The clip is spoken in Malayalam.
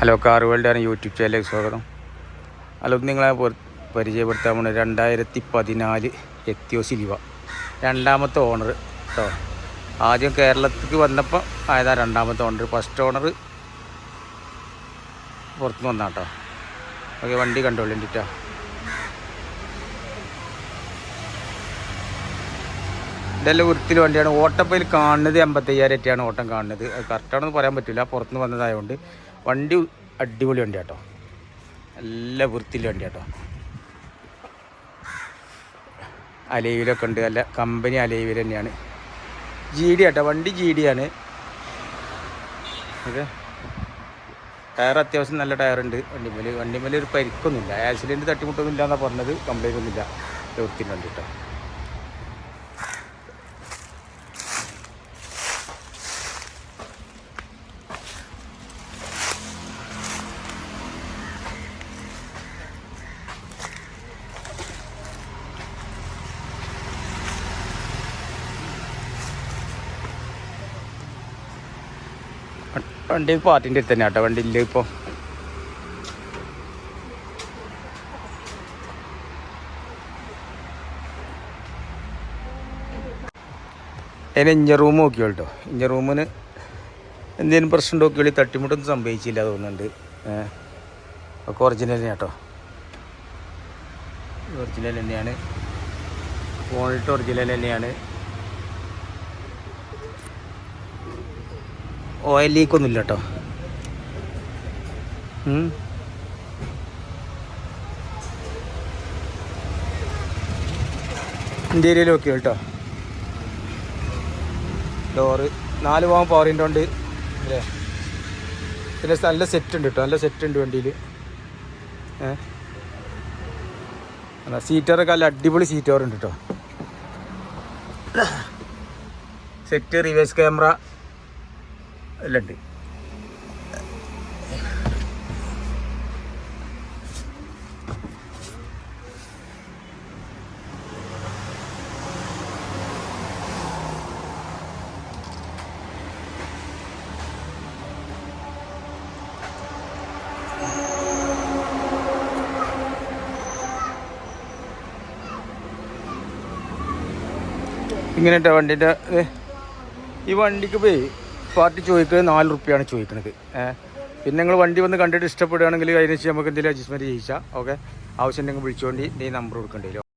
ഹലോ കാർ വേൾഡ് യൂട്യൂബ് ചാനലിലേക്ക് സ്വാഗതം. ഹലോ, നിങ്ങളെ പരിചയപ്പെടുത്താൻ പോകുന്നത് 2014 എത്തിയോസ് ലിവ രണ്ടാമത്തെ ഓണർ കേട്ടോ. ആദ്യം കേരളത്തിലേക്ക് വന്നപ്പോൾ ആയതാ രണ്ടാമത്തെ ഓണർ. ഫസ്റ്റ് ഓണർ പുറത്തുനിന്ന് വന്നാട്ടോ. ഓക്കെ, വണ്ടി കണ്ടോളിണ്ടിട്ടാ. ഇതെല്ലാം വൃത്തിയിൽ വണ്ടിയാണ്. ഓട്ടപ്പയിൽ കാണുന്നത് 85,000 ഒക്കെയാണ് ഓട്ടം കാണുന്നത്. അത് കറക്റ്റാണെന്ന് പറയാൻ പറ്റില്ല, പുറത്തുനിന്ന് വന്നതായതുകൊണ്ട്. വണ്ടി അടിപൊളി വണ്ടി കേട്ടോ, നല്ല വൃത്തിയിൽ വണ്ടി കേട്ടോ. അലൈവിലൊക്കെ ഉണ്ട്, നല്ല കമ്പനി അലൈവിൽ തന്നെയാണ്. GD കേട്ടോ, വണ്ടി GD ആണ്. ഓക്കെ, ടയർ അത്യാവശ്യം നല്ല ടയറുണ്ട് വണ്ടിമേൽ ഒരു പരിക്കൊന്നുമില്ല. ആക്സിഡൻറ്റ് തട്ടിമുട്ടൊന്നും ഇല്ല എന്നാണ് പറഞ്ഞത്. കംപ്ലൈൻ്റ് ഒന്നുമില്ല, വൃത്തിൻ്റെ വണ്ടി കേട്ടോ. വണ്ടി പാർട്ടിൻ്റെ അടുത്ത് തന്നെ കേട്ടോ. വണ്ടി ഇല്ല ഇപ്പോൾ. അതിന് ഇഞ്ചർ റൂം നോക്കിയോ കേട്ടോ. ഇഞ്ചർ റൂമിന് എന്തെങ്കിലും പ്രശ്നം നോക്കിയോളി. തട്ടിമുട്ടൊന്നും സംഭവിച്ചില്ല തോന്നുന്നുണ്ട്. ഒക്കെ ഒറിജിനൽ തന്നെയാണ് കേട്ടോ, ഒറിജിനൽ തന്നെയാണ്. ഫോണിട്ട് ഒറിജിനൽ തന്നെയാണ്. ഓയിൽ ലീക്കൊന്നും ഇല്ല കേട്ടോ. ഇന്റീരിയൽ ഓക്കെ കേട്ടോ. ഡോറ് 4 ഭാഗം പവറിൻ്റെ ഉണ്ട് അല്ലേ. പിന്നെ നല്ല സെറ്റ് ഉണ്ട് കേട്ടോ, നല്ല സെറ്റ് ഉണ്ട് വണ്ടിയിൽ. സീറ്ററൊക്കെ നല്ല അടിപൊളി സീറ്റർ ഉണ്ട് കേട്ടോ. സെറ്റ് റിവേഴ്സ് ക്യാമറ എല്ലാം ഉണ്ട്. ഇങ്ങനെ വണ്ടിൻ്റെ ഈ വണ്ടിക്ക് പോയി പാർട്ടി ചോദിക്കുന്നത് 4 റുപ്യാണ് ചോദിക്കുന്നത്. പിന്നെ നിങ്ങൾ വണ്ടി വന്ന് കണ്ടിട്ട് ഇഷ്ടപ്പെടുകയാണെങ്കിൽ അതിനനുസരിച്ച് നമുക്ക് എന്തെങ്കിലും അഡ്ജസ്റ്റ്മെൻറ്റ് ചെയ്യിച്ചാൽ ഓക്കെ. ആവശ്യം ഉണ്ടെങ്കിൽ വിളിച്ചുകൊണ്ട് ഈ നമ്പർ കൊടുക്കേണ്ടി വരും.